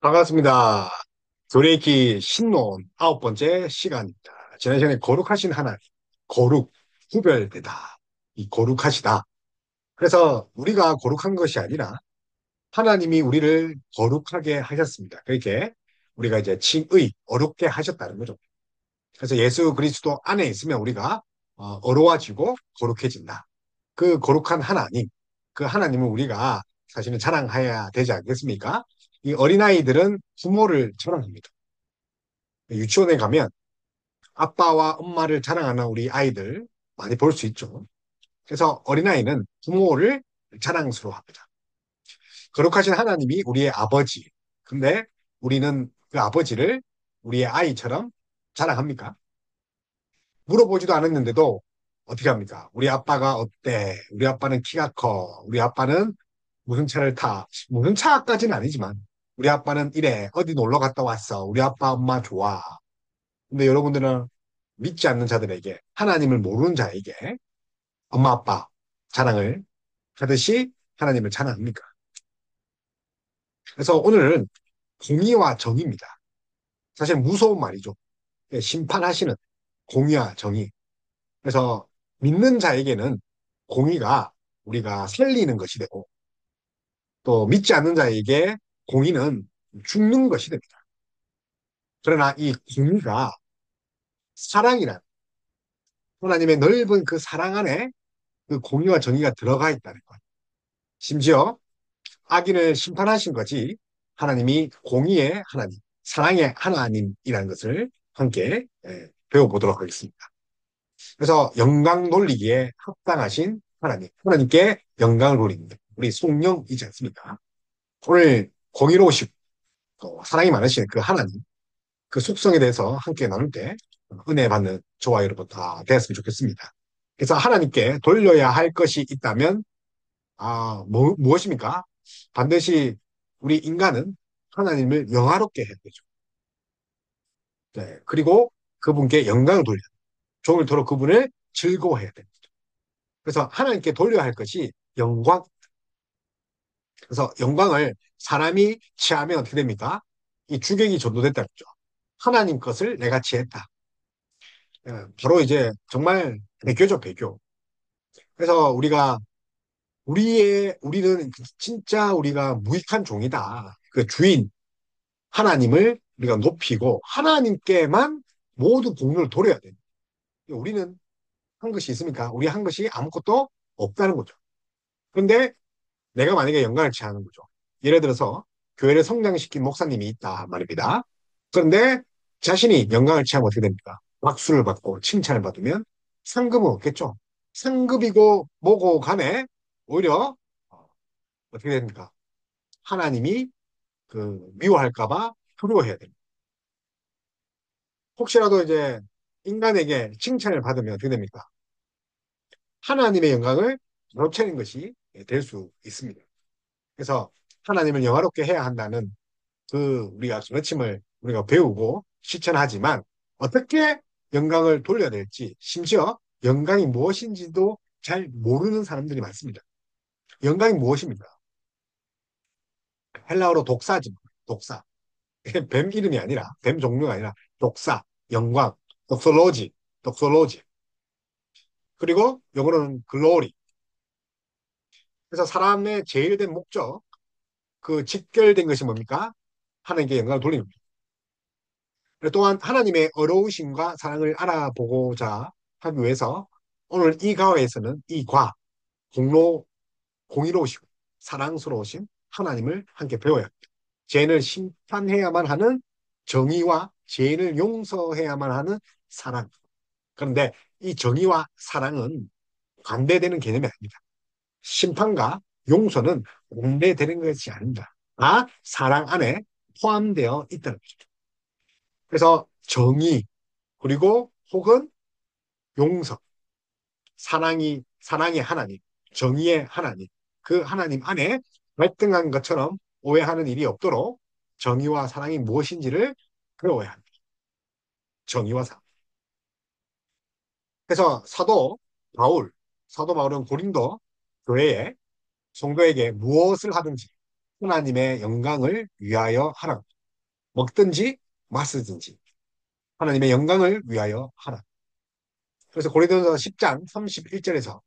반갑습니다. 교레기 신론 9번째 시간입니다. 지난 시간에 거룩하신 하나님, 거룩, 구별되다. 이 거룩하시다. 그래서 우리가 거룩한 것이 아니라 하나님이 우리를 거룩하게 하셨습니다. 그렇게 우리가 이제 칭의, 어렵게 하셨다는 거죠. 그래서 예수 그리스도 안에 있으면 우리가 어려워지고 거룩해진다. 그 거룩한 하나님, 그 하나님은 우리가 사실은 자랑해야 되지 않겠습니까? 이 어린아이들은 부모를 자랑합니다. 유치원에 가면 아빠와 엄마를 자랑하는 우리 아이들 많이 볼 수 있죠. 그래서 어린아이는 부모를 자랑스러워합니다. 거룩하신 하나님이 우리의 아버지. 근데 우리는 그 아버지를 우리의 아이처럼 자랑합니까? 물어보지도 않았는데도 어떻게 합니까? 우리 아빠가 어때? 우리 아빠는 키가 커. 우리 아빠는 무슨 차를 타? 무슨 차까지는 아니지만 우리 아빠는 이래. 어디 놀러 갔다 왔어. 우리 아빠 엄마 좋아. 근데 여러분들은 믿지 않는 자들에게 하나님을 모르는 자에게 엄마 아빠 자랑을 하듯이 하나님을 자랑합니까? 그래서 오늘은 공의와 정의입니다. 사실 무서운 말이죠. 심판하시는 공의와 정의. 그래서 믿는 자에게는 공의가 우리가 살리는 것이 되고 또 믿지 않는 자에게 공의는 죽는 것이 됩니다. 그러나 이 공의가 사랑이란 하나님의 넓은 그 사랑 안에 그 공의와 정의가 들어가 있다는 것. 심지어 악인을 심판하신 것이 하나님이 공의의 하나님, 사랑의 하나님이라는 것을 함께 배워보도록 하겠습니다. 그래서 영광 돌리기에 합당하신 하나님, 하나님께 영광을 돌립니다. 우리 성령이지 않습니까? 오늘 공의로우시고 또 사랑이 많으신 그 하나님, 그 속성에 대해서 함께 나눌 때 은혜 받는 저와 여러분 다 되었으면 좋겠습니다. 그래서 하나님께 돌려야 할 것이 있다면 무엇입니까? 반드시 우리 인간은 하나님을 영화롭게 해야 되죠. 네. 그리고 그분께 영광을 돌려 종일토록 그분을 즐거워해야 됩니다. 그래서 하나님께 돌려야 할 것이 영광. 그래서 영광을 사람이 취하면 어떻게 됩니까? 이 주객이 전도됐다는 거죠. 하나님 것을 내가 취했다. 바로 이제 정말 배교죠, 배교. 그래서 우리는 진짜 우리가 무익한 종이다. 그 주인, 하나님을 우리가 높이고 하나님께만 모두 공로를 돌려야 됩니다. 우리는 한 것이 있습니까? 우리 한 것이 아무것도 없다는 거죠. 그런데 내가 만약에 영광을 취하는 거죠. 예를 들어서 교회를 성장시킨 목사님이 있다 말입니다. 그런데 자신이 영광을 취하면 어떻게 됩니까? 박수를 받고 칭찬을 받으면 상급은 없겠죠. 상급이고 뭐고 간에 오히려 어떻게 됩니까? 하나님이 미워할까봐 두려워해야 됩니다. 혹시라도 이제 인간에게 칭찬을 받으면 어떻게 됩니까? 하나님의 영광을 놓치는 것이 될 수 있습니다. 그래서 하나님을 영화롭게 해야 한다는 우리가 가르침을 우리가 배우고 실천하지만 어떻게 영광을 돌려야 될지 심지어 영광이 무엇인지도 잘 모르는 사람들이 많습니다. 영광이 무엇입니까? 헬라어로 독사지, 독사. 뱀 이름이 아니라, 뱀 종류가 아니라 독사, 영광, 독솔로지, 독솔로지. 그리고 영어로는 글로리. 그래서 사람의 제일 된 목적, 그 직결된 것이 뭡니까? 하나님께 영광을 돌리는 겁니다. 또한 하나님의 어려우심과 사랑을 알아보고자 하기 위해서 오늘 이 과에서는 이 공로, 공의로우시고 사랑스러우신 하나님을 함께 배워야 합니다. 죄인을 심판해야만 하는 정의와 죄인을 용서해야만 하는 사랑. 그런데 이 정의와 사랑은 반대되는 개념이 아닙니다. 심판과 용서는 반대되는 것이 아닙니다. 사랑 안에 포함되어 있다는 것이죠. 그래서 정의, 그리고 혹은 용서, 사랑의 하나님, 정의의 하나님, 그 하나님 안에 갈등한 것처럼 오해하는 일이 없도록 정의와 사랑이 무엇인지를 배워야 합니다. 정의와 사랑. 그래서 사도 바울은 고린도 교회에 성도에게 무엇을 하든지 하나님의 영광을 위하여 하라. 먹든지 마시든지 하나님의 영광을 위하여 하라. 그래서 고린도서 10장 31절에서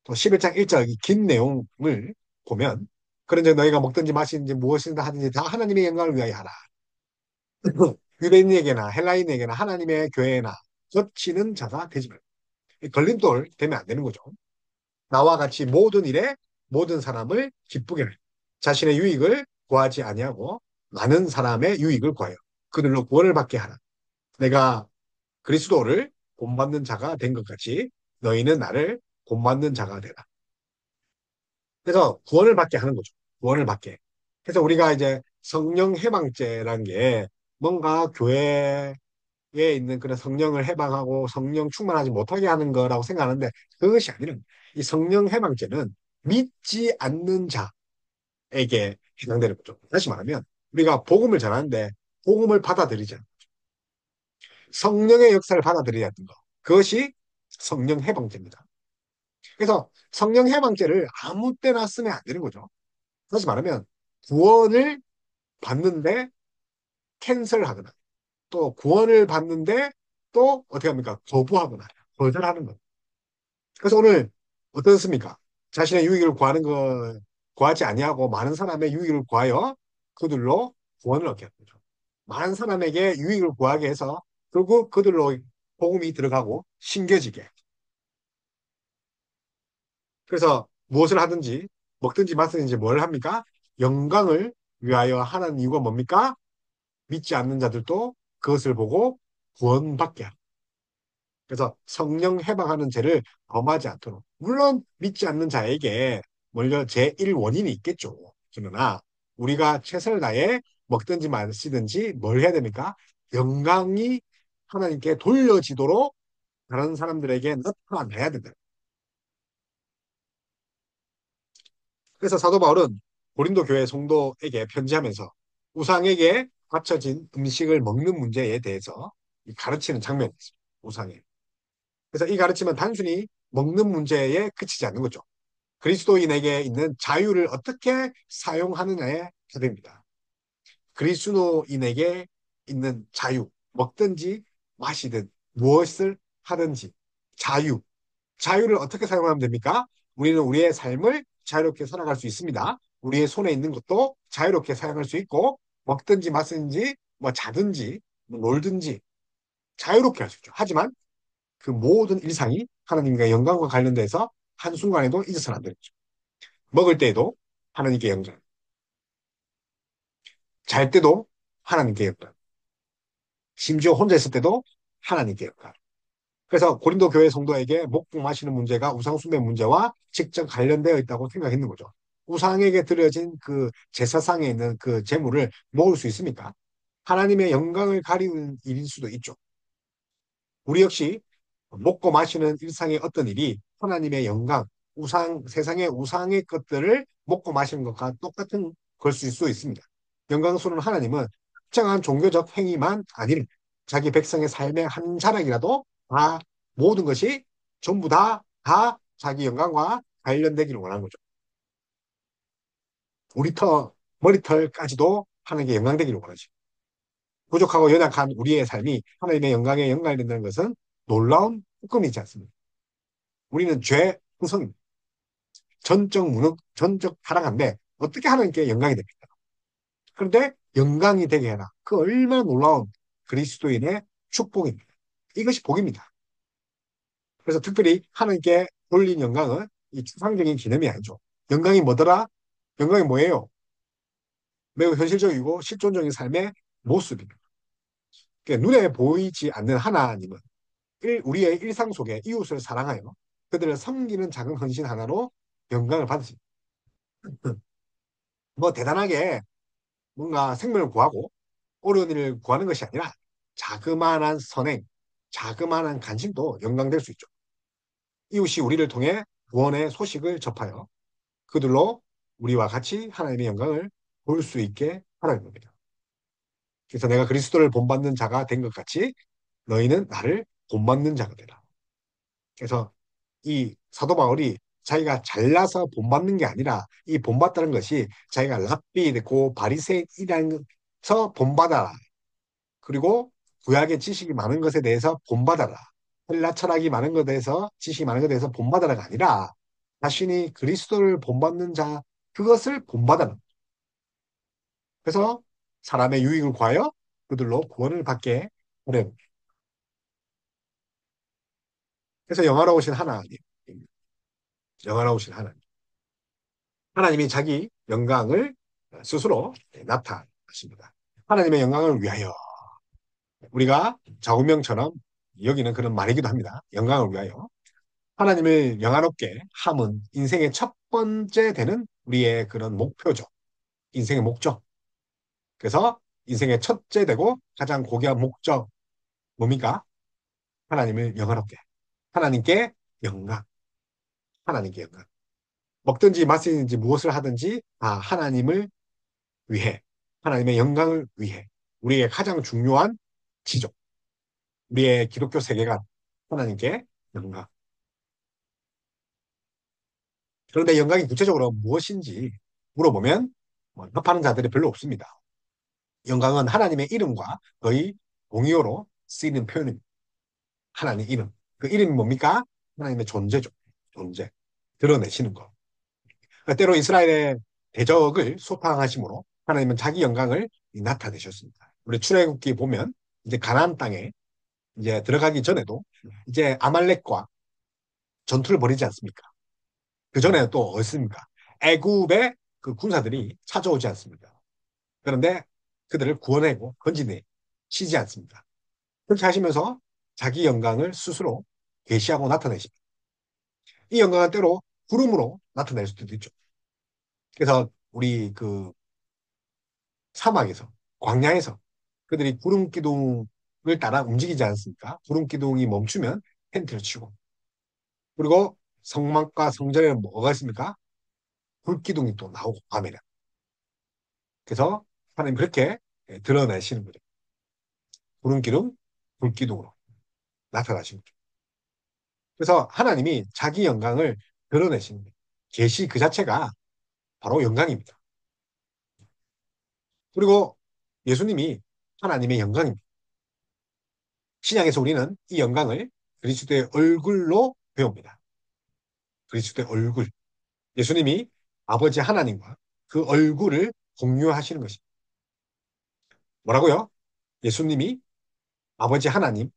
또 11장 1절 이 긴 내용을 보면 그런즉 너희가 먹든지 마시든지 무엇이든 하든지 다 하나님의 영광을 위하여 하라. 유대인에게나 헬라인에게나 하나님의 교회나 겹치는 자가 되지 말고 걸림돌 되면 안 되는 거죠. 나와 같이 모든 일에 모든 사람을 기쁘게 해. 자신의 유익을 구하지 아니하고 많은 사람의 유익을 구하여 그들로 구원을 받게 하라. 내가 그리스도를 본받는 자가 된 것 같이 너희는 나를 본받는 자가 되라. 그래서 구원을 받게 하는 거죠. 구원을 받게. 그래서 우리가 이제 성령 해방죄라는 게 뭔가 교회에 있는 그런 성령을 해방하고 성령 충만하지 못하게 하는 거라고 생각하는데 그것이 아니라 이 성령 해방죄는 믿지 않는 자에게 해당되는 거죠. 다시 말하면 우리가 복음을 전하는데 복음을 받아들이지 않는 성령의 역사를 받아들여야 하는 거. 그것이 성령 해방죄입니다. 그래서 성령 해방죄를 아무 때나 쓰면 안 되는 거죠. 다시 말하면 구원을 받는데 캔슬하거나 또 구원을 받는데 또 어떻게 합니까? 거부하거나 거절하는 것. 그래서 오늘 어떻습니까? 자신의 유익을 구하는 거 구하지 아니하고 많은 사람의 유익을 구하여 그들로 구원을 얻게 하는 거죠. 많은 사람에게 유익을 구하게 해서 결국 그들로 복음이 들어가고 심겨지게. 그래서 무엇을 하든지 먹든지 마시든지 뭘 합니까? 영광을 위하여 하는 이유가 뭡니까? 믿지 않는 자들도 그것을 보고 구원받게 하라. 그래서 성령 해방하는 죄를 범하지 않도록. 물론 믿지 않는 자에게 물론 제1 원인이 있겠죠. 그러나 우리가 최선을 다해 먹든지 마시든지 뭘 해야 됩니까? 영광이 하나님께 돌려지도록 다른 사람들에게 나타내야 된다. 그래서 사도 바울은 고린도 교회 성도에게 편지하면서 우상에게 바쳐진 음식을 먹는 문제에 대해서 가르치는 장면이 있습니다. 우상에. 그래서 이 가르침은 단순히 먹는 문제에 그치지 않는 거죠. 그리스도인에게 있는 자유를 어떻게 사용하느냐에 달립니다. 그리스도인에게 있는 자유, 먹든지 마시든 무엇을 하든지 자유, 자유를 어떻게 사용하면 됩니까? 우리는 우리의 삶을 자유롭게 살아갈 수 있습니다. 우리의 손에 있는 것도 자유롭게 사용할 수 있고 먹든지 마시든지 뭐 자든지 뭐 놀든지 자유롭게 할 수 있죠. 하지만 그 모든 일상이 하나님과 영광과 관련돼서 한순간에도 잊어서는 안 되는 거죠. 먹을 때에도 하나님께 영광, 잘 때도 하나님께 영광, 심지어 혼자 있을 때도 하나님께 영광. 그래서 고린도 교회 성도에게 먹고 마시는 문제가 우상숭배 문제와 직접 관련되어 있다고 생각했는 거죠. 우상에게 드려진 그 제사상에 있는 그 재물을 먹을 수 있습니까? 하나님의 영광을 가리는 일일 수도 있죠. 우리 역시 먹고 마시는 일상의 어떤 일이 하나님의 영광, 세상의 우상의 것들을 먹고 마시는 것과 똑같은 것일 수 있습니다. 영광스러운 하나님은 특정한 종교적 행위만 아닌 자기 백성의 삶의 한 자락이라도 다 모든 것이 전부 다 자기 영광과 관련되기를 원하는 거죠. 우리 머리털까지도 하나님께 영광되기를 원하죠. 부족하고 연약한 우리의 삶이 하나님의 영광에 연관된다는 것은 놀라운 후금이지 않습니까? 우리는 죄 구성입니다. 전적 무능, 전적 타락한데 어떻게 하나님께 영광이 됩니까? 그런데 영광이 되게 해라. 그 얼마나 놀라운 그리스도인의 축복입니다. 이것이 복입니다. 그래서 특별히 하나님께 돌린 영광은 이 추상적인 개념이 아니죠. 영광이 뭐더라? 영광이 뭐예요? 매우 현실적이고 실존적인 삶의 모습입니다. 그러니까 눈에 보이지 않는 하나님은 우리의 일상 속에 이웃을 사랑하여 그들을 섬기는 작은 헌신 하나로 영광을 받으십니다. 뭐 대단하게 뭔가 생명을 구하고 어려운 일을 구하는 것이 아니라 자그마한 선행, 자그마한 간증도 영광될 수 있죠. 이웃이 우리를 통해 구원의 소식을 접하여 그들로 우리와 같이 하나님의 영광을 볼 수 있게 하라는 겁니다. 그래서 내가 그리스도를 본받는 자가 된 것 같이 너희는 나를 본받는 자가 되라. 그래서 이 사도 바울이 자기가 잘나서 본받는 게 아니라 이 본받다는 것이 자기가 랍비, 고 바리새인이라는 것서 본받아라. 그리고 구약의 지식이 많은 것에 대해서 본받아라. 헬라 철학이 많은 것에 대해서 지식이 많은 것에 대해서 본받아라가 아니라 자신이 그리스도를 본받는 자 그것을 본받아라. 그래서 사람의 유익을 구하여 그들로 구원을 받게 하려. 그래서 영화로우신 하나님, 영화로우신 하나님. 하나님이 자기 영광을 스스로 나타내십니다. 하나님의 영광을 위하여 우리가 좌우명처럼 여기는 그런 말이기도 합니다. 영광을 위하여 하나님을 영화롭게 함은 인생의 첫 번째 되는 우리의 그런 목표죠. 인생의 목적. 그래서 인생의 첫째 되고 가장 고귀한 목적 뭡니까? 하나님을 영화롭게. 하나님께 영광. 하나님께 영광. 먹든지 마시든지 무엇을 하든지 다 하나님을 위해, 하나님의 영광을 위해 우리의 가장 중요한 지적, 우리의 기독교 세계관, 하나님께 영광. 그런데 영광이 구체적으로 무엇인지 물어보면 뭐 답하는 자들이 별로 없습니다. 영광은 하나님의 이름과 거의 동의어로 쓰이는 표현입니다. 하나님의 이름. 그 이름이 뭡니까? 하나님의 존재죠. 존재. 드러내시는 것. 그러니까 때로 이스라엘의 대적을 소탕하심으로 하나님은 자기 영광을 나타내셨습니다. 우리 출애굽기 보면 이제 가나안 땅에 이제 들어가기 전에도 이제 아말렉과 전투를 벌이지 않습니까? 그 전에 또 어딨습니까? 애굽의 그 군사들이 찾아오지 않습니까? 그런데 그들을 구원하고 건지내 치지 않습니다. 그렇게 하시면서 자기 영광을 스스로 계시하고 나타내십니다. 이 영광은 때로 구름으로 나타낼 수도 있죠. 그래서 우리 그 사막에서 광야에서 그들이 구름 기둥을 따라 움직이지 않습니까? 구름 기둥이 멈추면 텐트를 치고 그리고 성막과 성전에 뭐가 있습니까? 불기둥이 또 나오고 밤에는. 그래서 하나님 그렇게 드러내시는 거죠. 구름 기둥, 불기둥으로 나타나시는 거죠. 그래서 하나님이 자기 영광을 드러내시는 거예요. 계시 그 자체가 바로 영광입니다. 그리고 예수님이 하나님의 영광입니다. 신약에서 우리는 이 영광을 그리스도의 얼굴로 배웁니다. 그리스도의 얼굴. 예수님이 아버지 하나님과 그 얼굴을 공유하시는 것입니다. 뭐라고요? 예수님이 아버지 하나님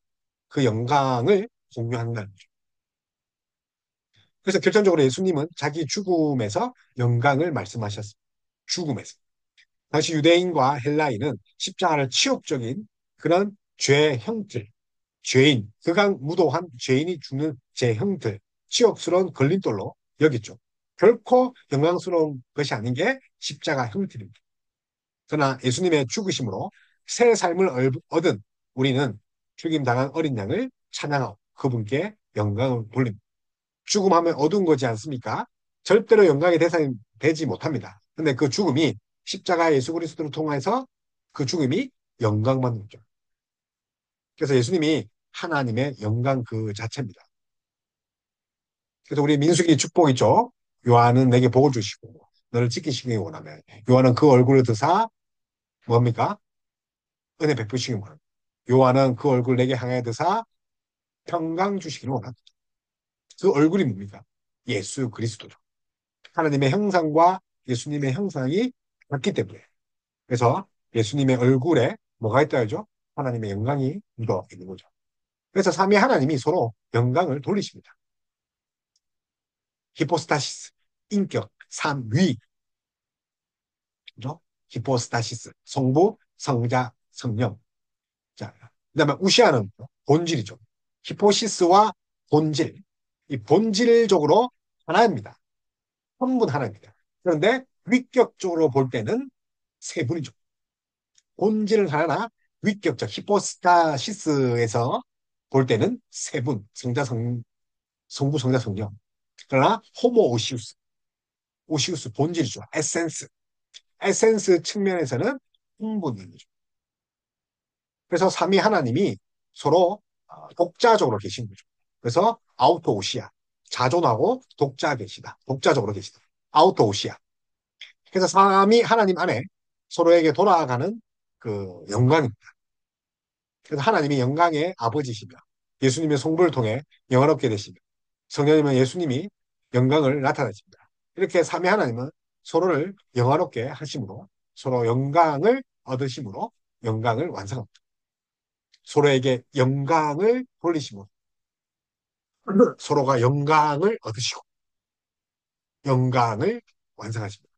그 영광을 공유한다는 거죠. 그래서 결정적으로 예수님은 자기 죽음에서 영광을 말씀하셨습니다. 죽음에서. 당시 유대인과 헬라인은 십자가를 치욕적인 그런 죄 형틀, 죄인, 극악무도한 죄인이 죽는 제 형틀, 치욕스러운 걸림돌로 여겼죠. 결코 영광스러운 것이 아닌 게 십자가 형틀입니다. 그러나 예수님의 죽으심으로 새 삶을 얻은 우리는 죽임당한 어린 양을 찬양하고 그분께 영광을 돌립니다. 죽음하면 어두운 거지 않습니까? 절대로 영광의 대상이 되지 못합니다. 근데 그 죽음이 십자가 예수 그리스도를 통해서 그 죽음이 영광받는 거죠. 그래서 예수님이 하나님의 영광 그 자체입니다. 그래서 우리 민수기 축복 있죠? 요한은 내게 복을 주시고 너를 지키시기 원하면 요한은 그 얼굴을 드사 뭡니까? 은혜 베푸시기 원합니다. 요한은 그 얼굴 내게 향하여 드사 평강 주시기를 원합니다. 그 얼굴이 뭡니까? 예수 그리스도죠. 하나님의 형상과 예수님의 형상이 같기 때문에. 그래서 예수님의 얼굴에 뭐가 있다 하죠? 하나님의 영광이 묻어 있는 거죠. 그래서 삼위 하나님이 서로 영광을 돌리십니다. 히포스타시스, 인격, 삼위. 그죠? 히포스타시스, 성부, 성자, 성령. 자, 그다음에 우시아는 본질이죠. 히포시스와 본질. 이 본질적으로 하나입니다. 한 분 하나입니다. 그런데 위격적으로 볼 때는 세 분이죠. 본질은 하나, 위격적 히포스타시스에서 볼 때는 세 분, 성부, 성자, 성령. 그러나 호모 오시우스, 오시우스 본질이죠. 에센스, 에센스 측면에서는 한 분이죠. 그래서 삼위 하나님이 서로 독자적으로 계신 거죠. 그래서 아우토 오시아, 자존하고 독자 계시다. 독자적으로 계시다. 아우토오시아. 그래서 삼위 하나님 안에 서로에게 돌아가는 그 영광입니다. 그래서 하나님이 영광의 아버지시며 예수님의 성부를 통해 영화롭게 되시며 성령님은 예수님이 영광을 나타내십니다. 이렇게 삼위 하나님은 서로를 영화롭게 하심으로 서로 영광을 얻으심으로 영광을 완성합니다. 서로에게 영광을 돌리심으로 서로가 영광을 얻으시고 영광을 완성하십니다.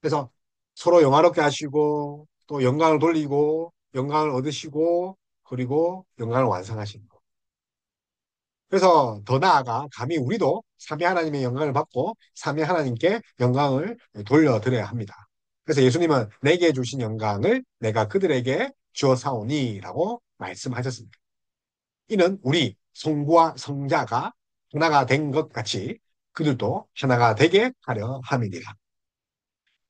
그래서 서로 영화롭게 하시고 또 영광을 돌리고 영광을 얻으시고 그리고 영광을 완성하시는 거. 그래서 더 나아가 감히 우리도 삼위 하나님의 영광을 받고 삼위 하나님께 영광을 돌려드려야 합니다. 그래서 예수님은 내게 주신 영광을 내가 그들에게 주어사오니라고 말씀하셨습니다. 이는 우리 성부와 성자가 하나가 된 것 같이 그들도 하나가 되게 하려 함이니라.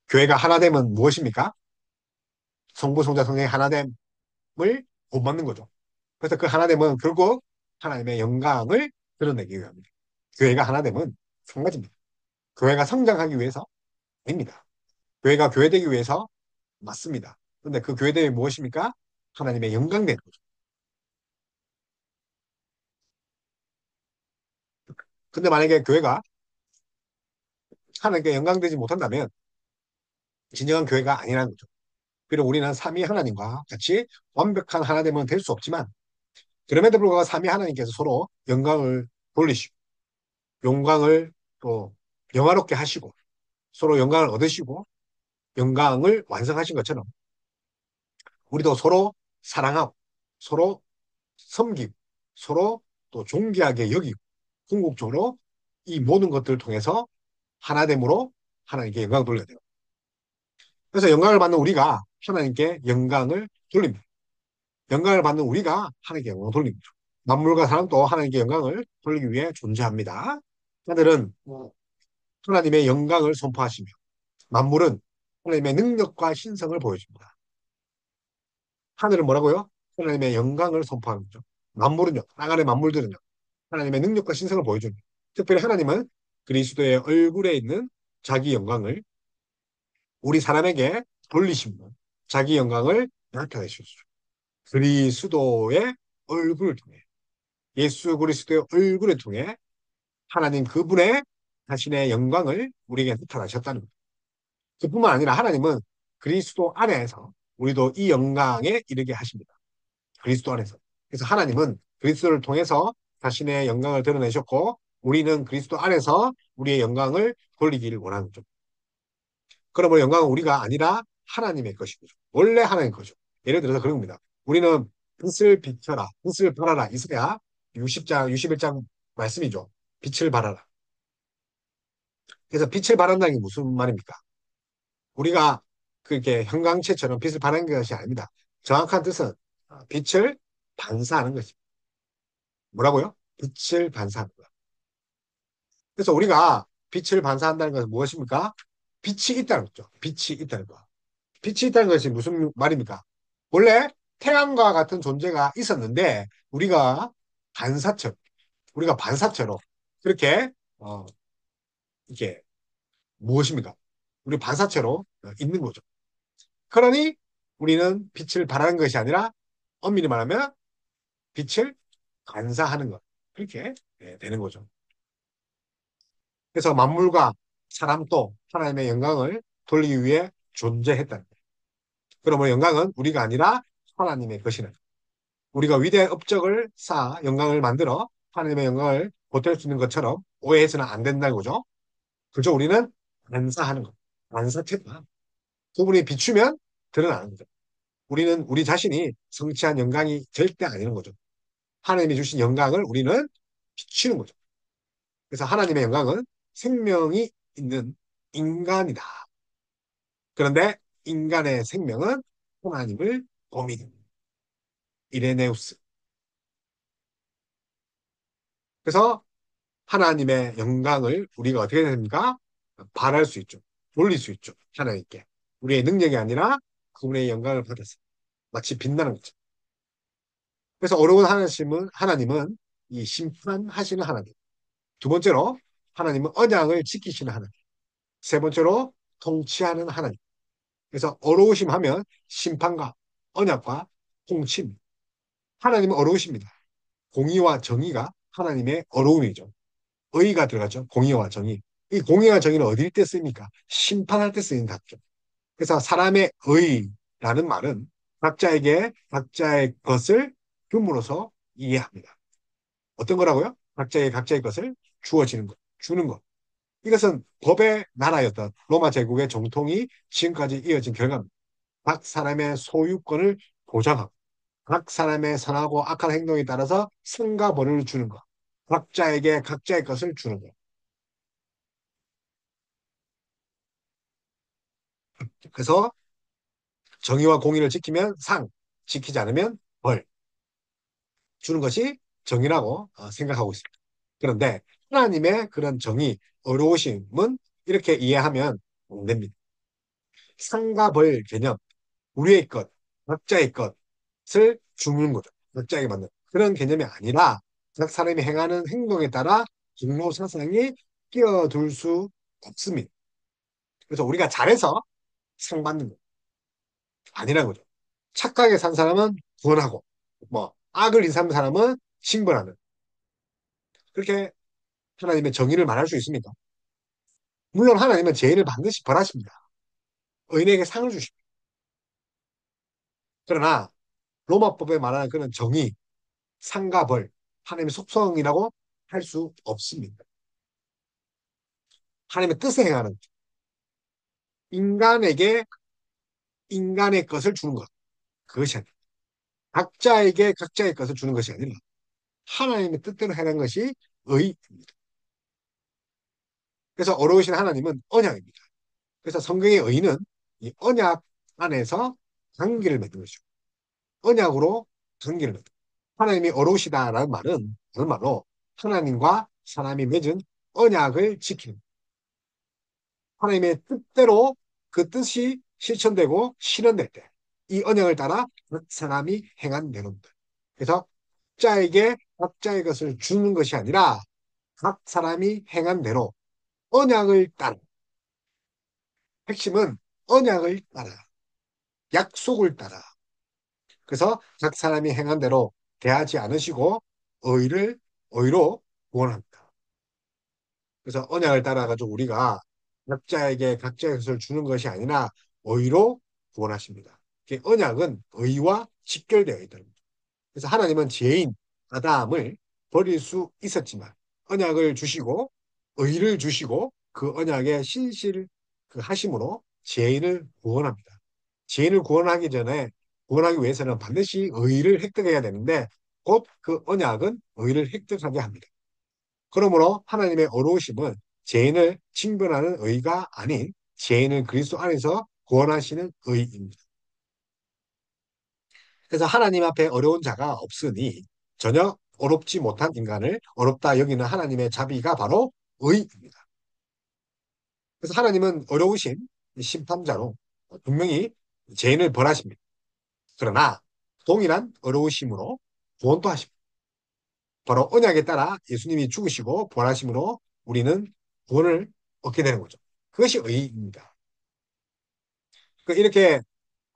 교회가 하나됨은 무엇입니까? 성부, 성자, 성령의 하나됨을 본받는 거죠. 그래서 그 하나됨은 결국 하나님의 영광을 드러내기 위함입니다. 교회가 하나됨은 한 가지입니다. 교회가 성장하기 위해서 아닙니다. 교회가 교회되기 위해서 맞습니다. 그런데 그 교회됨이 무엇입니까? 하나님의 영광되는 거죠. 근데 만약에 교회가 하나님께 영광되지 못한다면 진정한 교회가 아니라는 거죠. 비록 우리는 삼위 하나님과 같이 완벽한 하나됨은 될 수 없지만 그럼에도 불구하고 삼위 하나님께서 서로 영광을 돌리시고 영광을 또 영화롭게 하시고 서로 영광을 얻으시고 영광을 완성하신 것처럼 우리도 서로 사랑하고 서로 섬기고 서로 또 존귀하게 여기고 궁극적으로 이 모든 것들을 통해서 하나됨으로 하나님께 영광을 돌려야 돼요. 그래서 영광을 받는 우리가 하나님께 영광을 돌립니다. 영광을 받는 우리가 하나님께 영광을 돌립니다. 만물과 사람도 하나님께 영광을 돌리기 위해 존재합니다. 하늘은 하나님의 영광을 선포하시며 만물은 하나님의 능력과 신성을 보여줍니다. 하늘은 뭐라고요? 하나님의 영광을 선포하는 거죠. 만물은요, 땅 아래 만물들은요, 하나님의 능력과 신성을 보여줍니다. 특별히 하나님은 그리스도의 얼굴에 있는 자기 영광을 우리 사람에게 돌리시며 자기 영광을 나타내셨죠. 그리스도의 얼굴을 통해 예수 그리스도의 얼굴을 통해 하나님 그분의 자신의 영광을 우리에게 나타나셨다는 거예요. 그뿐만 아니라 하나님은 그리스도 안에서 우리도 이 영광에 이르게 하십니다. 그리스도 안에서. 그래서 하나님은 그리스도를 통해서 자신의 영광을 드러내셨고 우리는 그리스도 안에서 우리의 영광을 돌리기를 원하는 거죠. 그러면 영광은 우리가 아니라 하나님의 것이죠. 원래 하나님의 거죠. 예를 들어서 그런 겁니다. 우리는 빛을 비춰라, 빛을 발하라. 이사야 60장, 61장 말씀이죠. 빛을 발하라. 그래서 빛을 발한다는 게 무슨 말입니까? 우리가 그렇게 형광체처럼 빛을 발하는 것이 아닙니다. 정확한 뜻은 빛을 반사하는 것입니다. 뭐라고요? 빛을 반사하는 거야. 그래서 우리가 빛을 반사한다는 것은 무엇입니까? 빛이 있다는 거죠. 빛이 있다는 거. 빛이 있다는 것이 무슨 말입니까? 원래 태양과 같은 존재가 있었는데 반사처럼 우리가 반사처럼 그렇게 이게 무엇입니까? 우리 반사체로 있는 거죠. 그러니 우리는 빛을 발하는 것이 아니라 엄밀히 말하면 빛을 반사하는 것. 그렇게 되는 거죠. 그래서 만물과 사람도 하나님의 영광을 돌리기 위해 존재했다는 거예요. 그러면 영광은 우리가 아니라 하나님의 것이는 우리가 위대한 업적을 쌓아 영광을 만들어 하나님의 영광을 보탤 수 있는 것처럼 오해해서는 안 된다는 거죠. 그죠? 우리는 반사하는 것. 반사체다. 그분이 비추면 드러나는 거죠. 우리는 우리 자신이 성취한 영광이 절대 아니는 거죠. 하나님이 주신 영광을 우리는 비추는 거죠. 그래서 하나님의 영광은 생명이 있는 인간이다. 그런데 인간의 생명은 하나님을 범인, 이레네우스. 그래서 하나님의 영광을 우리가 어떻게 됩니까? 발할 수 있죠. 돌릴 수 있죠. 하나님께. 우리의 능력이 아니라 그분의 영광을 받아서 마치 빛나는 거죠. 그래서 어려운 하나님은 이 심판하시는 하나님. 두 번째로 하나님은 언약을 지키시는 하나님. 세 번째로 통치하는 하나님. 그래서 어려우심 하면 심판과 언약과 통치입니다. 하나님은 어려우십니다. 공의와 정의가 하나님의 어려움이죠. 의가 들어갔죠. 공의와 정의. 이 공의와 정의는 어딜 때 쓰입니까? 심판할 때 쓰이는 단죠. 그래서 사람의 의라는 말은 각자에게 각자의 것을 줌으로써 이해합니다. 어떤 거라고요? 각자의 것을 주어지는 것, 주는 것. 이것은 법의 나라였던 로마 제국의 정통이 지금까지 이어진 결과입니다. 각 사람의 소유권을 보장하고 각 사람의 선하고 악한 행동에 따라서 상과 벌을 주는 것. 각자에게 각자의 것을 주는 것. 그래서 정의와 공의를 지키면 상, 지키지 않으면 벌 주는 것이 정의라고 생각하고 있습니다. 그런데 하나님의 그런 정의, 어려우심은 이렇게 이해하면 안 됩니다. 상과 벌 개념, 우리의 것, 각자의 것을 주는 거죠. 각자에게 맞는 그런 개념이 아니라 각 사람이 행하는 행동에 따라 종로 사상이 끼어들 수 없습니다. 그래서 우리가 잘해서 상 받는 거 아니라는 거죠. 착하게 산 사람은 구원하고, 뭐 악을 인사한 사람은 징벌하는 그렇게 하나님의 정의를 말할 수 있습니까? 물론 하나님은 죄인을 반드시 벌하십니다. 의인에게 상을 주십니다. 그러나 로마법에 말하는 그런 정의, 상과 벌, 하나님의 속성이라고 할 수 없습니다. 하나님의 뜻에 행하는 인간에게 인간의 것을 주는 것. 그것이 아니라 각자에게 각자의 것을 주는 것이 아니라 하나님의 뜻대로 행하는 것이 의입니다. 그래서 어려우신 하나님은 언약입니다. 그래서 성경의 의는 이 언약 안에서 관계를 맺는 것이죠. 언약으로 관계를 맺는 하나님이 어려우시다라는 말은 다른 말로 하나님과 사람이 맺은 언약을 지키는 하나님의 뜻대로 그 뜻이 실천되고 실현될 때 이 언약을 따라 그 사람이 행한 내용입니다. 그래서 각자에게 각자의 것을 주는 것이 아니라 각 사람이 행한 대로 언약을 따라 핵심은 언약을 따라 약속을 따라 그래서 각 사람이 행한 대로 대하지 않으시고 의를 의로 구원합니다. 그래서 언약을 따라 가지고 우리가 각자에게 각자의 것을 주는 것이 아니라 의로 구원하십니다. 언약은 의와 직결되어 있다는 거죠. 그래서 하나님은 죄인 아담을 버릴 수 있었지만 언약을 주시고 의를 주시고 그 언약에 신실 그 하심으로 죄인을 구원합니다. 죄인을 구원하기 전에 구원하기 위해서는 반드시 의를 획득해야 되는데 곧 그 언약은 의를 획득하게 합니다. 그러므로 하나님의 어려우심은 죄인을 징벌하는 의가 아닌 죄인을 그리스도 안에서 구원하시는 의입니다. 그래서 하나님 앞에 어려운 자가 없으니 전혀 어렵지 못한 인간을 어렵다 여기는 하나님의 자비가 바로 의입니다. 그래서 하나님은 어려우신 심판자로 분명히 죄인을 벌하십니다. 그러나 동일한 어려우심으로 구원도 하십니다. 바로 언약에 따라 예수님이 죽으시고 부활하심으로 우리는 구원을 얻게 되는 거죠. 그것이 의입니다. 이렇게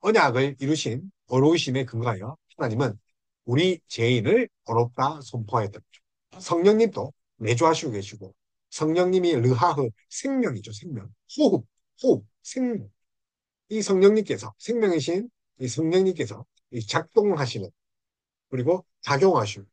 언약을 이루신 어려우심에 근거하여 하나님은 우리 죄인을 어렵다 선포하였던 거죠. 성령님도 내주하시고 계시고 성령님이 르하흐 생명이죠. 생명. 호흡, 생명. 이 성령님께서 생명이신 이 성령님께서 이 작동하시는 그리고 작용하시는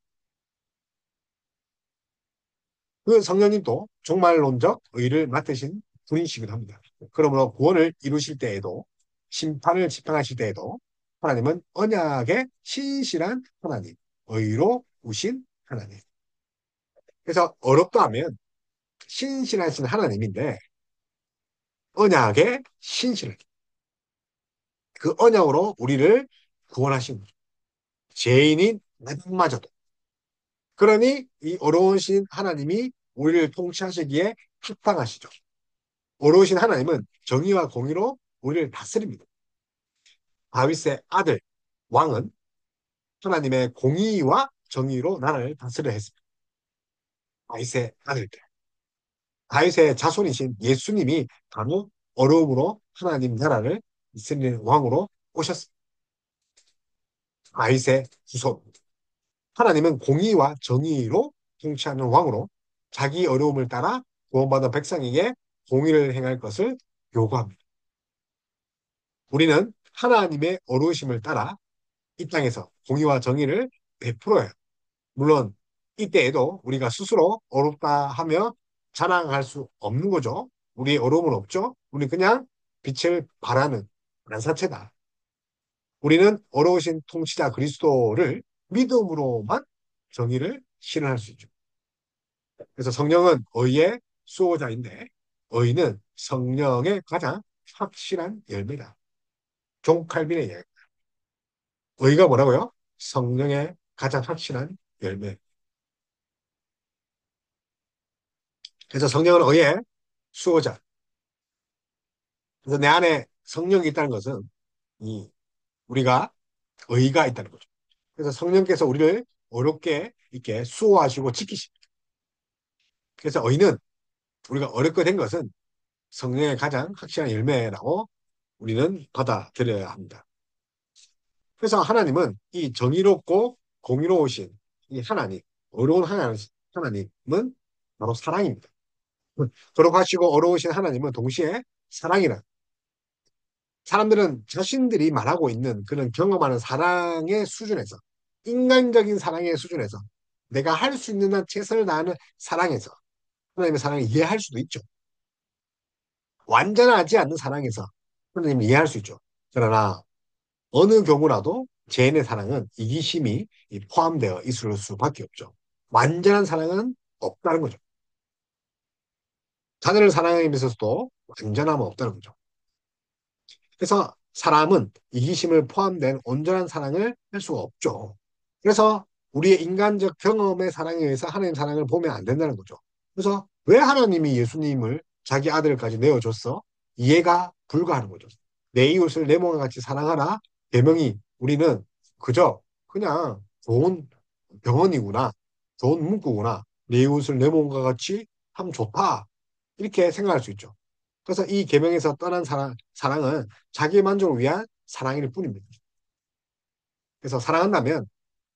그 성령님도 종말론적 의를 맡으신 분이시기도 합니다. 그러므로 구원을 이루실 때에도 심판을 집행하실 때에도 하나님은 언약의 신실한 하나님, 의로 우신 하나님. 그래서 어렵다 하면 신실하신 하나님인데 언약의 신실, 그 언약으로 우리를 구원하신 거죠. 죄인인 나마저도. 그러니 이 어려우신 하나님이 우리를 통치하시기에 합당하시죠. 어려우신 하나님은 정의와 공의로 우리를 다스립니다. 다윗의 아들 왕은 하나님의 공의와 정의로 나라를 다스려 했습니다. 다윗의 아들들. 다윗의 자손이신 예수님이 바로 어려움으로 하나님 나라를 이스라엘 왕으로 오셨습니다. 다윗의 후손. 하나님은 공의와 정의로 통치하는 왕으로 자기 어려움을 따라 구원받은 백성에게 공의를 행할 것을 요구합니다. 우리는 하나님의 어려우심을 따라 이 땅에서 공의와 정의를 베풀어야 해요. 물론 이때에도 우리가 스스로 어렵다 하며 자랑할 수 없는 거죠. 우리의 어려움은 없죠. 우리 그냥 빛을 발하는 난사체다. 우리는 어려우신 통치자 그리스도를 믿음으로만 정의를 실현할 수 있죠. 그래서 성령은 의의 수호자인데 의는 성령의 가장 확실한 열매다. 존 칼빈의 이야기. 의가 뭐라고요? 성령의 가장 확실한 열매. 그래서 성령은 의의 수호자. 그래서 내 안에 성령이 있다는 것은 이 우리가 의가 있다는 거죠. 그래서 성령께서 우리를 어렵게 이렇게 수호하시고 지키십니다. 그래서 의는 우리가 어렵게 된 것은 성령의 가장 확실한 열매라고 우리는 받아들여야 합니다. 그래서 하나님은 이 정의롭고 공의로우신 이 하나님, 어려운 하나님은 바로 사랑입니다. 거룩하시고 어려우신 하나님은 동시에 사랑이라. 사람들은 자신들이 말하고 있는 그런 경험하는 사랑의 수준에서, 인간적인 사랑의 수준에서, 내가 할 수 있는 한 최선을 다하는 사랑에서 하나님의 사랑을 이해할 수도 있죠. 완전하지 않는 사랑에서 하나님을 이해할 수 있죠. 그러나 어느 경우라도 죄인의 사랑은 이기심이 포함되어 있을 수밖에 없죠. 완전한 사랑은 없다는 거죠. 자녀를 사랑하면서도 완전함은 없다는 거죠. 그래서 사람은 이기심을 포함된 온전한 사랑을 할 수가 없죠. 그래서 우리의 인간적 경험의 사랑에 의해서 하나님 사랑을 보면 안 된다는 거죠. 그래서 왜 하나님이 예수님을 자기 아들까지 내어줬어? 이해가 불가하는 거죠. 내 이웃을 내 몸과 같이 사랑하라. 계명이 우리는 그저 그냥 좋은 병원이구나. 좋은 문구구나. 내 이웃을 내 몸과 같이 하면 좋다. 이렇게 생각할 수 있죠. 그래서 이 계명에서 떠난 사랑은 자기 만족을 위한 사랑일 뿐입니다. 그래서 사랑한다면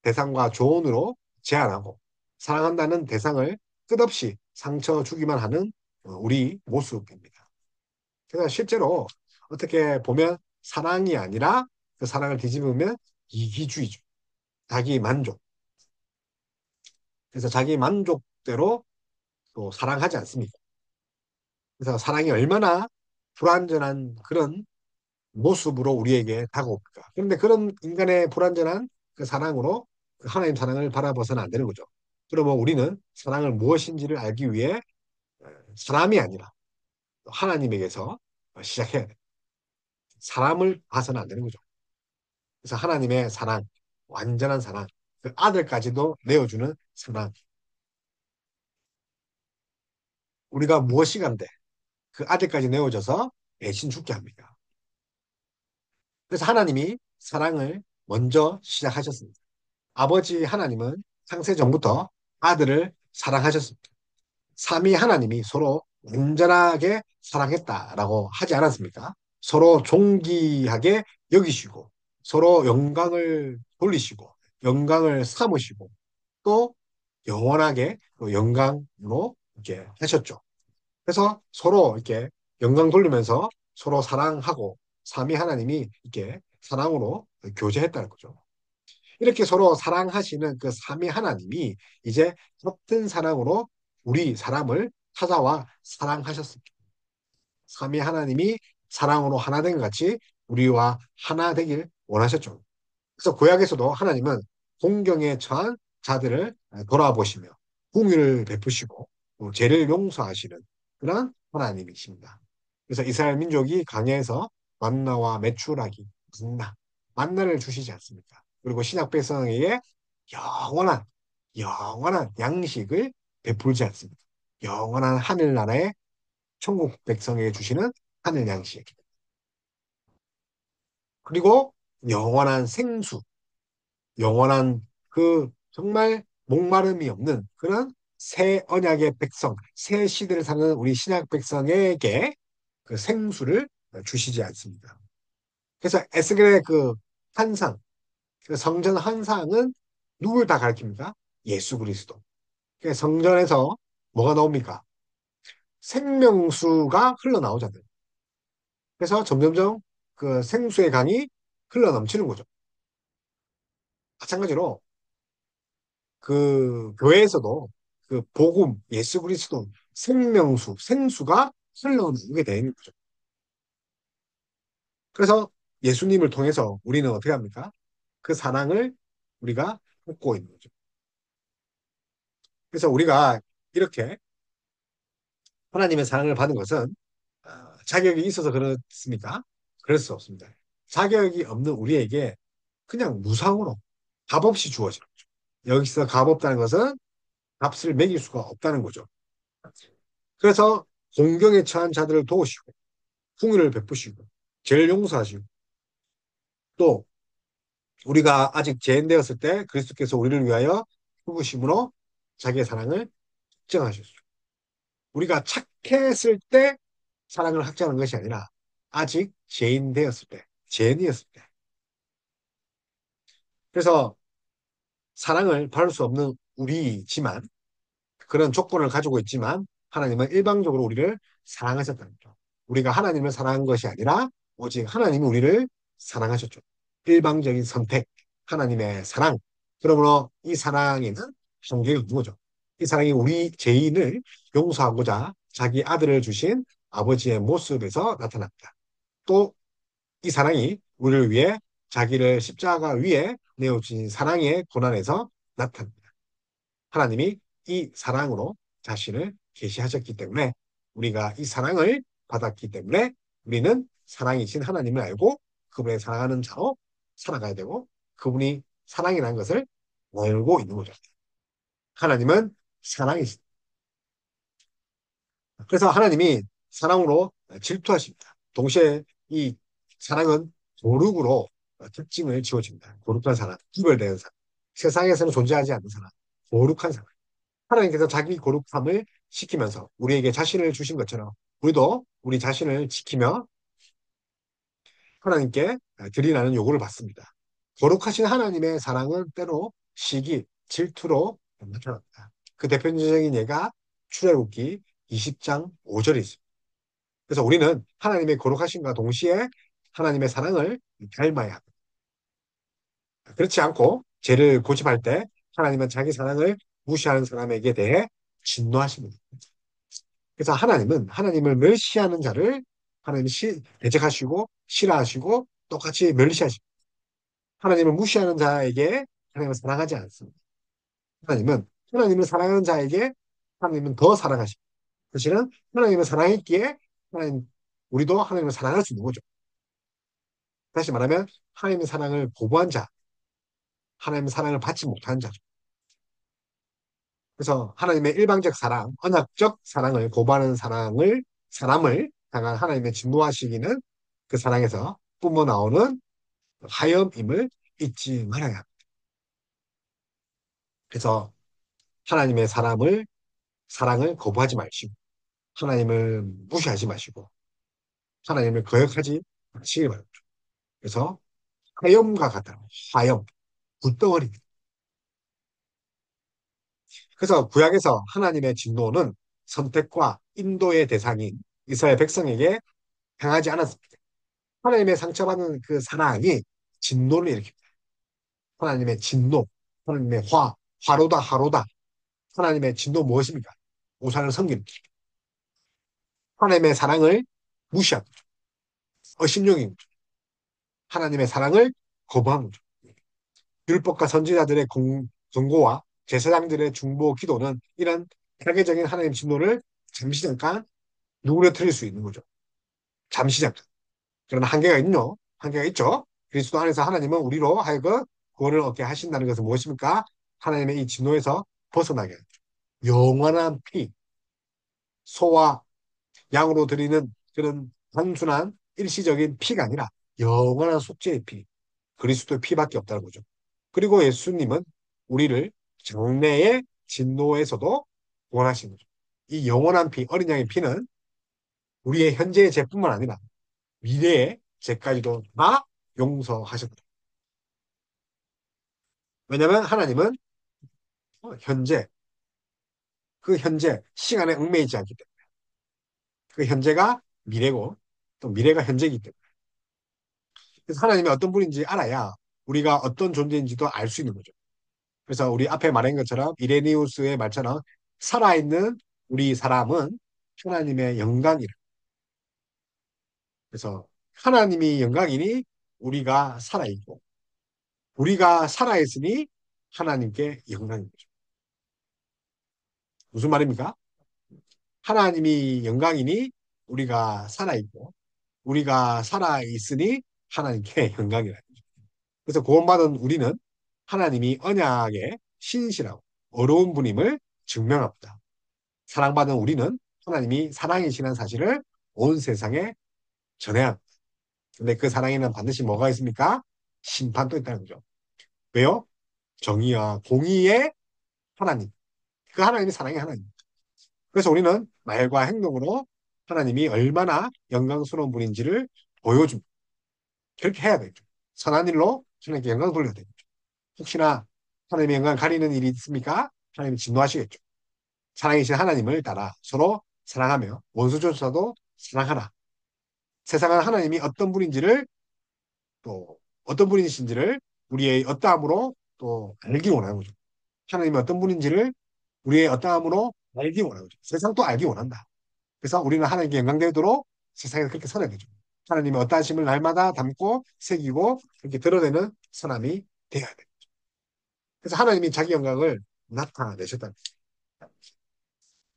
대상과 조언으로 제한하고 사랑한다는 대상을 끝없이 상처 주기만 하는 우리 모습입니다. 그래서 실제로 어떻게 보면 사랑이 아니라 그 사랑을 뒤집으면 이기주의죠. 자기 만족. 그래서 자기 만족대로 또 사랑하지 않습니다. 그래서 사랑이 얼마나 불완전한 그런 모습으로 우리에게 다가옵니까? 그런데 그런 인간의 불완전한 그 사랑으로 그 하나님 사랑을 바라봐서는 안 되는 거죠. 그러면 우리는 사랑을 무엇인지를 알기 위해 사람이 아니라 하나님에게서 시작해야 돼. 사람을 봐서는 안 되는 거죠. 그래서 하나님의 사랑, 완전한 사랑, 그 아들까지도 내어주는 사랑. 우리가 무엇이 간데 그 아들까지 내어줘서 대신 죽게 합니까? 그래서 하나님이 사랑을 먼저 시작하셨습니다. 아버지 하나님은 창세 전부터 아들을 사랑하셨습니다. 삼위 하나님이 서로 온전하게 사랑했다라고 하지 않았습니까? 서로 존귀하게 여기시고 서로 영광을 돌리시고 영광을 삼으시고 또 영원하게 또 영광으로 이렇게 하셨죠. 그래서 서로 이렇게 영광 돌리면서 서로 사랑하고 삼위 하나님이 이렇게 사랑으로 교제했다는 거죠. 이렇게 서로 사랑하시는 그 삼위 하나님이 이제 같은 사랑으로 우리 사람을 찾아와 사랑하셨습니다. 삼위 하나님이 사랑으로 하나 된 것 같이 우리와 하나 되길 원하셨죠. 그래서 구약에서도 하나님은 공경에 처한 자들을 돌아보시며 공의를 베푸시고 또 죄를 용서하시는 그런 하나님이십니다. 그래서 이스라엘 민족이 광야에서 만나와 메추라기, 만나를 주시지 않습니까? 그리고 신약 백성에게 영원한 영원한 양식을 베풀지 않습니다. 영원한 하늘나라의 천국 백성에게 주시는 하늘 양식. 그리고 영원한 생수, 영원한 그 정말 목마름이 없는 그런 새 언약의 백성, 새 시대를 사는 우리 신약 백성에게 그 생수를 주시지 않습니다. 그래서 에스겔의 그 환상, 그 성전 환상은 누굴 다 가리킵니까? 예수 그리스도. 그러니까 성전에서 뭐가 나옵니까? 생명수가 흘러나오잖아요. 그래서 점점점 그 생수의 강이 흘러넘치는 거죠. 마찬가지로 그 교회에서도 그 복음, 예수 그리스도, 생명수, 생수가 흘러나오게 되는 거죠. 그래서 예수님을 통해서 우리는 어떻게 합니까? 그 사랑을 우리가 받고 있는 거죠. 그래서 우리가 이렇게 하나님의 사랑을 받은 것은 자격이 있어서 그렇습니까? 그럴 수 없습니다. 자격이 없는 우리에게 그냥 무상으로 값없이 주어지는 거죠. 여기서 값 없다는 것은 값을 매길 수가 없다는 거죠. 그래서 공경에 처한 자들을 도우시고 풍요를 베푸시고 죄를 용서하시고 또 우리가 아직 죄인되었을 때 그리스도께서 우리를 위하여 죽으심으로 자기의 사랑을 확정하셨죠. 우리가 착했을 때 사랑을 확정하는 것이 아니라 아직 죄인 되었을 때, 죄인이었을 때. 그래서 사랑을 받을 수 없는 우리지만 그런 조건을 가지고 있지만 하나님은 일방적으로 우리를 사랑하셨다는 거죠. 우리가 하나님을 사랑한 것이 아니라 오직 하나님이 우리를 사랑하셨죠. 일방적인 선택, 하나님의 사랑. 그러므로 이 사랑에는 한계가 없는 거죠. 이 사랑이 우리 죄인을 용서하고자 자기 아들을 주신 아버지의 모습에서 나타납니다. 또 이 사랑이 우리를 위해 자기를 십자가 위에 내어주신 사랑의 고난에서 나타납니다. 하나님이 이 사랑으로 자신을 계시하셨기 때문에 우리가 이 사랑을 받았기 때문에 우리는 사랑이신 하나님을 알고 그분의 사랑하는 자로 살아가야 되고 그분이 사랑이라는 것을 알고 있는 거죠. 하나님은 사랑이십니다. 그래서 하나님이 사랑으로 질투하십니다. 동시에 이 사랑은 거룩으로 특징을 지어줍니다. 거룩한 사랑, 구별되는 사랑. 세상에서는 존재하지 않는 사랑, 거룩한 사랑. 하나님께서 자기 거룩함을 지키면서 우리에게 자신을 주신 것처럼 우리도 우리 자신을 지키며 하나님께 드리라는 요구를 받습니다. 거룩하신 하나님의 사랑은 때로 시기, 질투로 나타납니다. 그 대표적인 예가 출애굽기 20장 5절이 있습니다. 그래서 우리는 하나님의 거룩하심과 동시에 하나님의 사랑을 닮아야 합니다. 그렇지 않고 죄를 고집할 때 하나님은 자기 사랑을 무시하는 사람에게 대해 진노하십니다. 그래서 하나님은 하나님을 멸시하는 자를 하나님이 대적하시고 싫어하시고 똑같이 멸시하십니다. 하나님을 무시하는 자에게 하나님을 사랑하지 않습니다. 하나님은 하나님을 사랑하는 자에게 하나님은 더 사랑하십니다. 사실은 하나님을 사랑했기에 하나님 우리도 하나님을 사랑할 수 있는 거죠. 다시 말하면 하나님의 사랑을 거부한 자, 하나님의 사랑을 받지 못한 자죠. 그래서 하나님의 일방적 사랑, 언약적 사랑을 거부하는 사람을 향한 하나님의 진노하시기는 그 사랑에서 뿜어 나오는 하염임을 잊지 말아야 합니다. 그래서 하나님의 사랑을 거부하지 마시고, 하나님을 무시하지 마시고, 하나님을 거역하지 마시기 바랍니다. 그래서 하염과 같다. 하염, 불덩어리. 그래서 구약에서 하나님의 진노는 선택과 인도의 대상인 이스라엘 백성에게 향하지 않았습니다. 하나님의 상처받는 그 사랑이 진노를 일으킵니다. 하나님의 진노, 하나님의 화로다, 하로다. 하나님의 진노 무엇입니까? 우상을 섬깁니다. 하나님의 사랑을 무시합니다. 어신용입니다. 하나님의 사랑을 거부한 거죠. 율법과 선지자들의 경고와 제사장들의 중보 기도는 이런 파괴적인 하나님 진노를 잠시 잠깐 누그러뜨릴 수 있는 거죠. 잠시 잠깐. 그러나 한계가 있죠. 한계가 있죠. 그리스도 안에서 하나님은 우리로 하여금 구원을 얻게 하신다는 것은 무엇입니까? 하나님의 이 진노에서 벗어나게 하죠. 영원한 피, 소와 양으로 드리는 그런 단순한 일시적인 피가 아니라 영원한 속죄의 피, 그리스도의 피밖에 없다는 거죠. 그리고 예수님은 우리를 장래의 진노에서도 구원하신 거죠. 이 영원한 피, 어린 양의 피는 우리의 현재의 죄뿐만 아니라 미래의 죄까지도 다 용서하셨다. 왜냐하면 하나님은 현재, 그 현재 시간에 얽매이지 않기 때문에 그 현재가 미래고 또 미래가 현재이기 때문에 그래서 하나님이 어떤 분인지 알아야 우리가 어떤 존재인지도 알 수 있는 거죠. 그래서 우리 앞에 말한 것처럼 이레니우스의 말처럼 살아있는 우리 사람은 하나님의 영광이라. 그래서 하나님이 영광이니 우리가 살아있고 우리가 살아있으니 하나님께 영광인 거죠. 무슨 말입니까? 하나님이 영광이니 우리가 살아있고 우리가 살아있으니 하나님께 영광이라. 그래서 구원받은 우리는 하나님이 언약의 신실하고 어려운 분임을 증명합니다. 사랑받은 우리는 하나님이 사랑이시는 사실을 온 세상에 전해야 합니다. 근데 그 사랑에는 반드시 뭐가 있습니까? 심판도 있다는 거죠. 왜요? 정의와 공의의 하나님. 그 하나님이 사랑의 하나님. 그래서 우리는 말과 행동으로 하나님이 얼마나 영광스러운 분인지를 보여줍니다. 그렇게 해야 되죠. 선한 일로 하나님께 영광 돌려야 되죠. 혹시나 하나님의 영광 가리는 일이 있습니까? 하나님이 진노하시겠죠. 사랑이신 하나님을 따라 서로 사랑하며 원수조차도 사랑하라. 세상은 하나님이 어떤 분인지를 또 어떤 분이신지를 우리의 어떠함으로 또 알기 원하는 거죠. 하나님이 어떤 분인지를 우리의 어떠함으로 알기 원하는 거죠. 세상도 알기 원한다. 그래서 우리는 하나님께 영광되도록 세상에서 그렇게 살아야 되죠. 하나님의 어떠하심을 날마다 담고 새기고 그렇게 드러내는 사람이 되어야 돼요. 그래서 하나님이 자기 영광을 나타내셨다.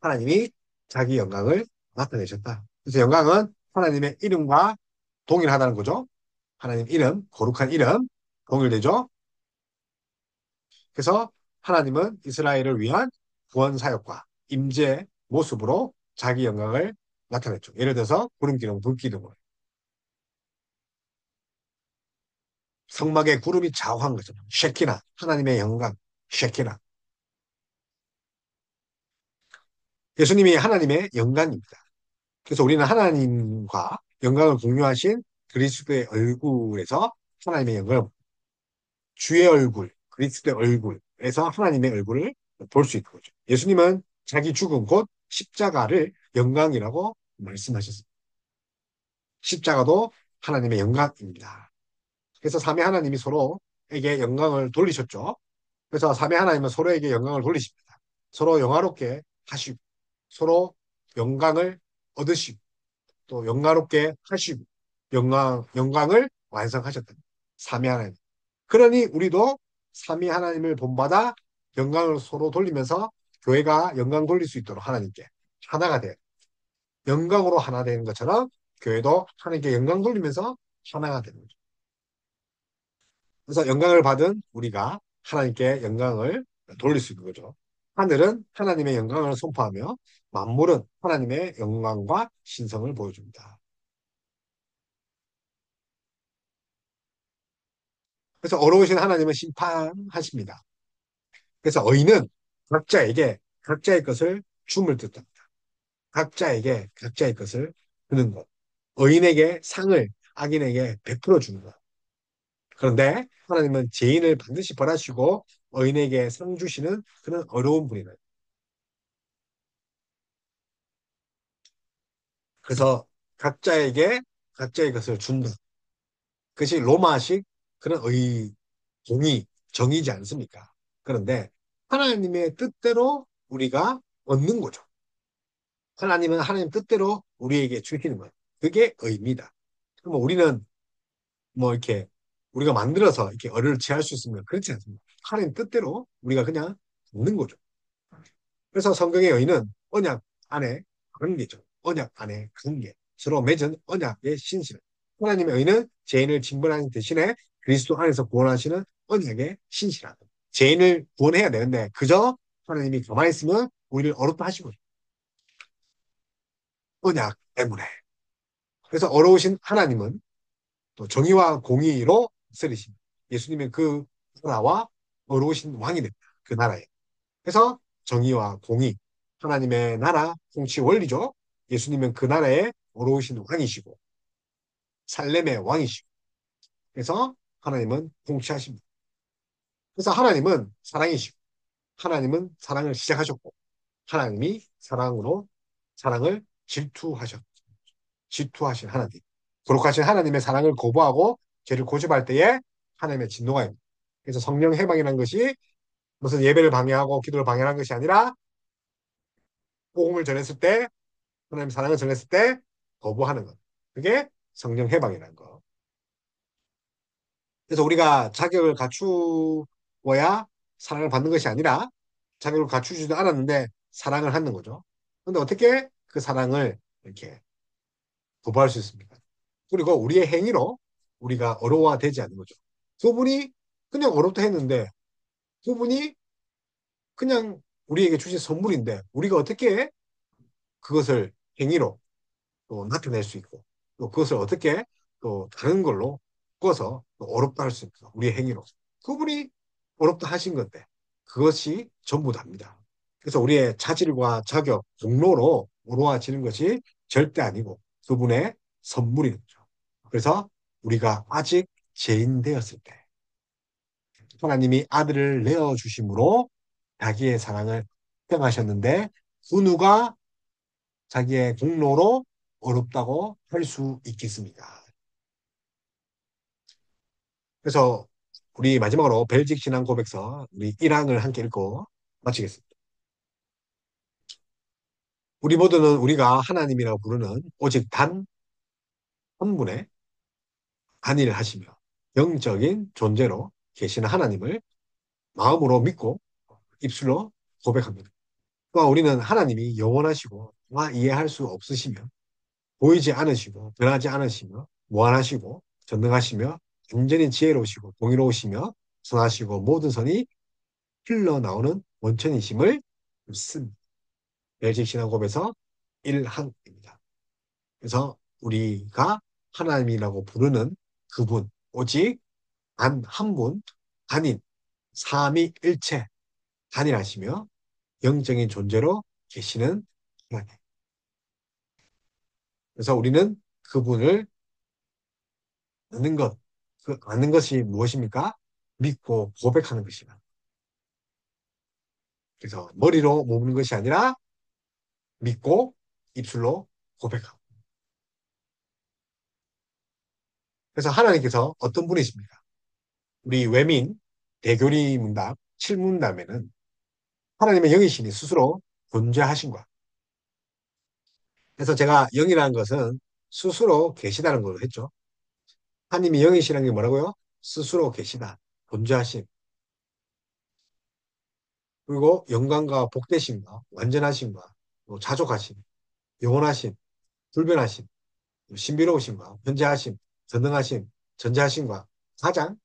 하나님이 자기 영광을 나타내셨다. 그래서 영광은 하나님의 이름과 동일하다는 거죠. 하나님 이름, 거룩한 이름, 동일되죠. 그래서 하나님은 이스라엘을 위한 구원 사역과 임재 모습으로 자기 영광을 나타냈죠. 예를 들어서 구름 기둥, 불 기둥을 성막에 구름이 좌우한 거죠. 쉐키나 하나님의 영광, 쉐키나. 예수님이 하나님의 영광입니다. 그래서 우리는 하나님과 영광을 공유하신 그리스도의 얼굴에서 하나님의 영광을 주의 얼굴, 그리스도의 얼굴에서 하나님의 얼굴을 볼 수 있는 거죠. 예수님은 자기 죽음 곧 십자가를 영광이라고 말씀하셨습니다. 십자가도 하나님의 영광입니다. 그래서 삼위 하나님이 서로에게 영광을 돌리셨죠. 그래서 삼위 하나님은 서로에게 영광을 돌리십니다. 서로 영화롭게 하시고 서로 영광을 얻으시고 또 영화롭게 하시고 영광을 완성하셨다. 삼위 하나님. 그러니 우리도 삼위 하나님을 본받아 영광을 서로 돌리면서 교회가 영광 돌릴 수 있도록 하나님께 하나가 돼요. 영광으로 하나 되는 것처럼 교회도 하나님께 영광 돌리면서 하나가 되는 거죠. 그래서 영광을 받은 우리가 하나님께 영광을 돌릴 수 있는 거죠. 하늘은 하나님의 영광을 선포하며 만물은 하나님의 영광과 신성을 보여줍니다. 그래서 어려우신 하나님은 심판하십니다. 그래서 의인은 각자에게 각자의 것을 줌을 뜻합니다. 각자에게 각자의 것을 주는 것. 의인에게 상을 악인에게 베풀어 주는 것. 그런데 하나님은 죄인을 반드시 벌하시고 의인에게 상 주시는 그런 어려운 분이다. 그래서 각자에게 각자의 것을 준다. 그것이 로마식 그런 공의, 정의지 않습니까? 그런데 하나님의 뜻대로 우리가 얻는 거죠. 하나님은 하나님 뜻대로 우리에게 주시는 거예요. 그게 의입니다. 그럼 우리는 뭐 이렇게 우리가 만들어서 이렇게 의를 취할 수 있으면 그렇지 않습니다. 하나님 뜻대로 우리가 그냥 얻는 거죠. 그래서 성경의 의는 언약 안에 관계죠. 언약 안에 관계. 서로 맺은 언약의 신실. 하나님의 의는 죄인을 징벌하는 대신에 그리스도 안에서 구원하시는 언약의 신실함. 죄인을 구원해야 되는데 그저 하나님이 가만히 있으면 우리를 어렵다 하시고 언약 때문에. 그래서 어려우신 하나님은 또 정의와 공의로 쓰리십니다. 예수님은 그 나라와 어려우신 왕이 됩니다. 그 나라에. 그래서 정의와 공의. 하나님의 나라 통치 원리죠. 예수님은 그 나라의 어로오신 왕이시고 살렘의 왕이시고 그래서 하나님은 통치하십니다. 그래서 하나님은 사랑이시고 하나님은 사랑을 시작하셨고 하나님이 사랑을 질투하신 하나님. 거룩하신 하나님의 사랑을 거부하고 죄를 고집할 때에 하나님의 진노가 입니다. 그래서 성령 해방이라는 것이 무슨 예배를 방해하고 기도를 방해하는 것이 아니라 복음을 전했을 때 하나님 사랑을 전했을 때 거부하는 것. 그게 성령 해방이라는 거. 그래서 우리가 자격을 갖추어야 사랑을 받는 것이 아니라 자격을 갖추지도 않았는데 사랑을 하는 거죠. 근데 어떻게 그 사랑을 이렇게 도모할 수 있습니까? 그리고 우리의 행위로 우리가 어려워되지 않는 거죠. 그분이 그냥 어렵다 했는데 그분이 그냥 우리에게 주신 선물인데 우리가 어떻게 그것을 행위로 또 나타낼 수 있고 또 그것을 어떻게 또 다른 걸로 바꿔서 또 어렵다 할 수 있고 우리의 행위로 그분이 어렵다 하신 건데 그것이 전부 답니다. 그래서 우리의 차질과 자격, 공로로 어려워지는 것이 절대 아니고 그분의 선물인 거죠. 그래서 우리가 아직 죄인 되었을 때 하나님이 아들을 내어 주심으로 자기의 사랑을 표명하셨는데 그 누가 자기의 공로로 어렵다고 할 수 있겠습니다. 그래서 우리 마지막으로 벨직 신앙 고백서 우리 1항을 함께 읽고 마치겠습니다. 우리 모두는 우리가 하나님이라고 부르는 오직 단 한 분의 안위를 하시며 영적인 존재로 계시는 하나님을 마음으로 믿고 입술로 고백합니다. 또한 우리는 하나님이 영원하시고 다 이해할 수 없으시며 보이지 않으시고 변하지 않으시며 무한하시고 전능하시며 완전히 지혜로우시고 동의로우시며 선하시고 모든 선이 흘러나오는 원천이심을 믿습니다. 벨직 신앙고백에서 1항입니다. 그래서 우리가 하나님이라고 부르는 그분 오직 단 한 분 단인 삼위일체 단일하시며 영적인 존재로 계시는 하나님. 그래서 우리는 그분을 아는 것, 그 아는 것이 무엇입니까? 믿고 고백하는 것이다. 그래서 머리로 모으는 것이 아니라 믿고 입술로 고백하고. 그래서 하나님께서 어떤 분이십니까? 우리 외민 대교리 문답 7문답에는 하나님의 영이신이 스스로 존재하신 것. 그래서 제가 영이라는 것은 스스로 계시다는 걸 했죠. 하나님이 영이시라는 게 뭐라고요? 스스로 계시다. 존재하심. 그리고 영광과 복되심과 완전하심과 또 자족하심, 영원하심, 불변하심, 신비로우심과 현재하심, 전능하심, 전제하심과 가장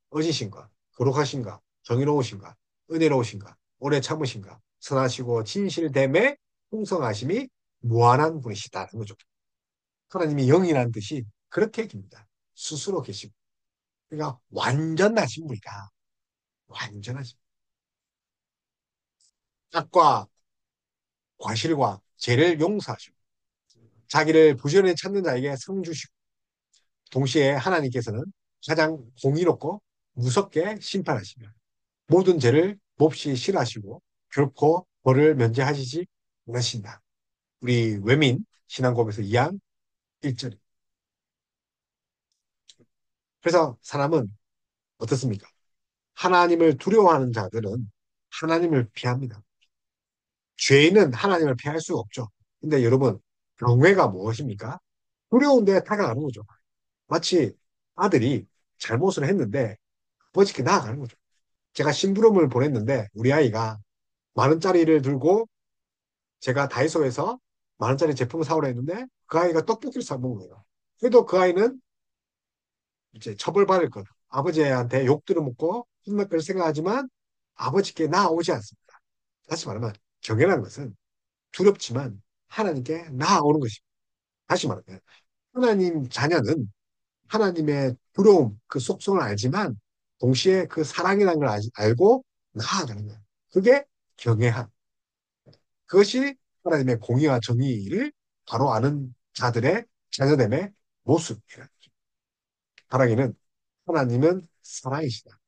어지심과 거룩하심과 정의로우심과 은혜로우심과 오래 참으심과 선하시고 진실됨에 풍성하심이 무한한 분이시다는 거죠. 하나님이 영이라는 뜻이 그렇게 깁니다. 스스로 계시고. 그러니까 완전하신 분이다. 완전하신 악과 과실과 죄를 용서하시고 자기를 부지런히 찾는 자에게 상 주시고 동시에 하나님께서는 가장 공의롭고 무섭게 심판하시며 모든 죄를 몹시 싫어하시고 결코 벌을 면제하시지 않으신다. 우리 외민 신앙고백에서 2항 1절. 그래서 사람은 어떻습니까? 하나님을 두려워하는 자들은 하나님을 피합니다. 죄인은 하나님을 피할 수 없죠. 근데 여러분, 경외가 무엇입니까? 두려운데 다가가는 거죠. 마치 아들이 잘못을 했는데 아버지께 나아가는 거죠. 제가 심부름을 보냈는데 우리 아이가 만 원짜리를 들고 제가 다이소에서 만 원짜리 제품을 사오라 했는데 그 아이가 떡볶이를 사 먹은 거예요. 그래도 그 아이는 이제 처벌받을 것. 아버지한테 욕 들어먹고 혼날 걸 생각하지만 아버지께 나아오지 않습니다. 다시 말하면 경외라는 것은 두렵지만 하나님께 나아오는 것입니다. 다시 말하면 하나님 자녀는 하나님의 두려움, 그 속성을 알지만 동시에 그 사랑이라는 걸 알고 나아가는 거예요. 그게 경외함. 그것이 하나님의 공의와 정의를 바로 아는 자들의 자녀됨의 모습이라. 바라기는 하나님은 사랑이시다.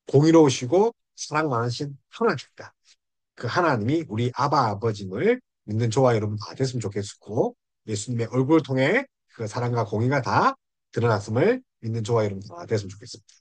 공의로우시고 사랑 많으신 하나님이다. 그 하나님이 우리 아바 아버짐을 믿는 저와 여러분 다 됐으면 좋겠고 예수님의 얼굴을 통해 그 사랑과 공의가 다 드러났음을 믿는 저와 여러분 다 됐으면 좋겠습니다.